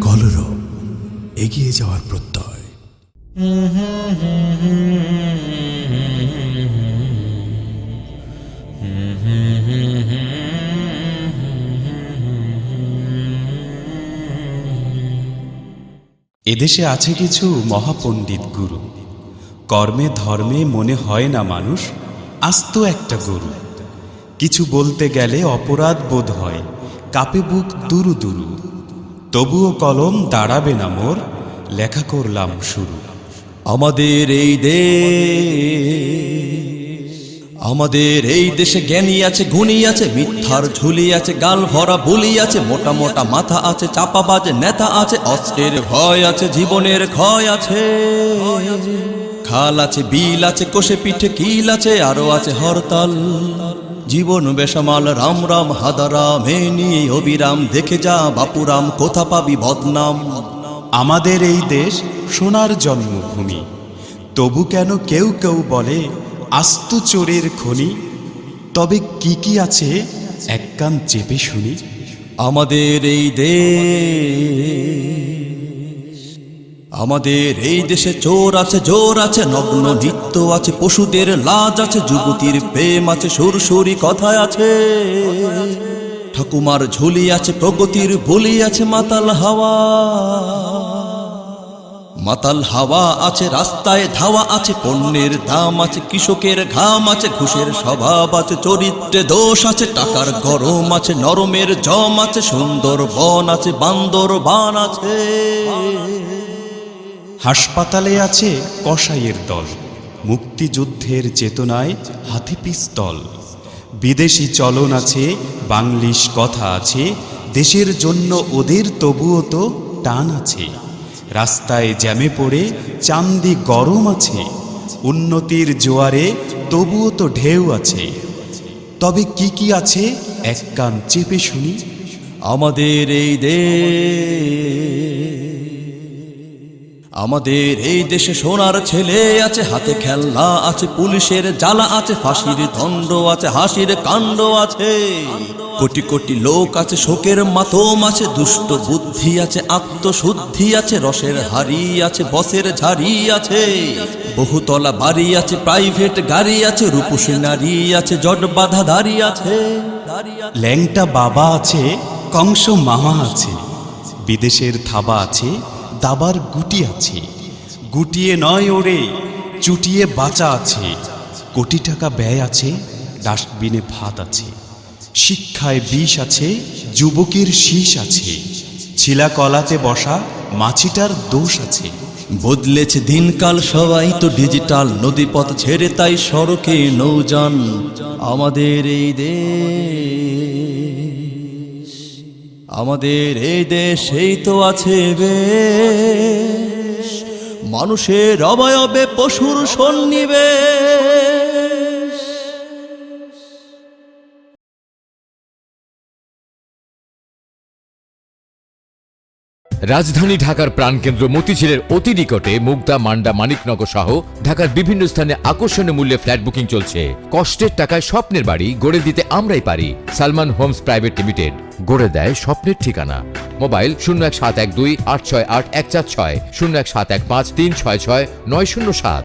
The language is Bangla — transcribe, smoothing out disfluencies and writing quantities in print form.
কলরব এগিয়ে যাওয়ার প্রত্যয়। এদেশে আছে কিছু মহাপণ্ডিত গুরু, কর্মে ধর্মে মনে হয় না মানুষ আস্ত একটা গরু। কিছু বলতে গেলে অপরাধ বোধ হয়, কাঁপে বুক দুরু দুরু। তবুও কলম দাঁড়াবে না মোর, লেখা করলাম শুরু। আমাদের এই দেশে জ্ঞানী আছে, গুণী আছে, মিথ্যার ঝুলি আছে, গাল ভরা বুলি আছে, মোটা মোটা মাথা আছে, চাপাবাজ নেতা আছে, অস্ত্রের ভয় আছে, জীবনের ক্ষয় আছে, খাল আছে, বিল আছে, কোষে পিঠে কিল আছে, আরো আছে হরতাল। জীবন বেসামাল, রাম রাম হাদারাম, এ নিয়ে অবিরাম, দেখে যা বাপুরাম, কোথা পাবি বদনাম। আমাদের এই দেশ সোনার জন্মভূমি, তবু কেন কেউ কেউ বলে আস্ত চোরের খনি। তবে কি কি আছে এক কান চেপে শুনি। আমাদের এই দেশে চোর আছে, জোর আছে, নগ্ন নৃত্য আছে, পশুদের লাজ আছে, যুবতীর প্রেম আছে, সুরসুরি কথায় আছে, ঠাকুমার ঝুলি আছে, প্রগতির বলি আছে, মাতাল হাওয়া আছে, রাস্তায় ধাওয়া আছে, পণ্যের দাম আছে, কৃষকের ঘাম আছে, ঘুষের স্বভাব আছে, চরিত্রে দোষ আছে, টাকার গরম আছে, নরমের জম আছে, সুন্দর বন আছে, বান্দর বান আছে। হাসপাতালে আছে কসাইয়ের দল, মুক্তিযুদ্ধের চেতনায় হাতে পিস্তল। বিদেশি চলন আছে, বাংলিশ কথা আছে, দেশের জন্য ওদের তবুও তো টান আছে। রাস্তায় জ্যামে পড়ে চান্দি গরম আছে, উন্নতির জোয়ারে তবুও তো ঢেউ আছে। তবে কি কি আছে এক কান চেপে শুনি। আমাদের এই দেশে সোনার ছেলে আছে, হাতে খেলনা আছে, পুলিশের জ্বালা আছে, ফাঁসির দণ্ড আছে, হাসির কাণ্ড আছে, কোটি কোটি লোক আছে, শোকের মাতম আছে, দুষ্ট বুদ্ধি আছে, আত্মশুদ্ধি আছে, রসের হাড়ি আছে, বসের ঝাড়ি আছে, বহুতলা বাড়ি আছে, প্রাইভেট গাড়ি আছে, রূপসী নারী আছে, জট বাঁধা দাড়ি আছে, ল্যাংটা বাবা আছে, কংস মামা আছে, বিদেশের থাবা আছে, দাবার গুটি আছে, গুটিয়ে নয় ওরে চুটিয়ে বাঁচা আছে, কোটি টাকা ব্যয় আছে, ডাস্টবিনে ভাত আছে, শিক্ষায় বিষ আছে, যুবকের শীষ আছে, ছিলা কলাতে বসা মাছিটার দোষ আছে। বদলেছে দিনকাল, সবাই তো ডিজিটাল, নদীপথ ছেড়ে তাই সড়কে নৌযান। আমাদের এই দেশেই তো আছে বেশ, মানুষের অবয়বে পশুর সন্নিবেশ। রাজধানী ঢাকার প্রাণকেন্দ্র মতিঝিলের অতি নিকটে মুগদা, মান্ডা, মানিকনগর সহ ঢাকার বিভিন্ন স্থানে আকর্ষণীয় মূল্যে ফ্ল্যাট বুকিং চলছে। কষ্টের টাকায় স্বপ্নের বাড়ি গড়ে দিতে আমরাই পারি। সালমান হোমস প্রাইভেট লিমিটেড গড়ে দেয় স্বপ্নের ঠিকানা। মোবাইল 01712 868 146, 01715 366 907।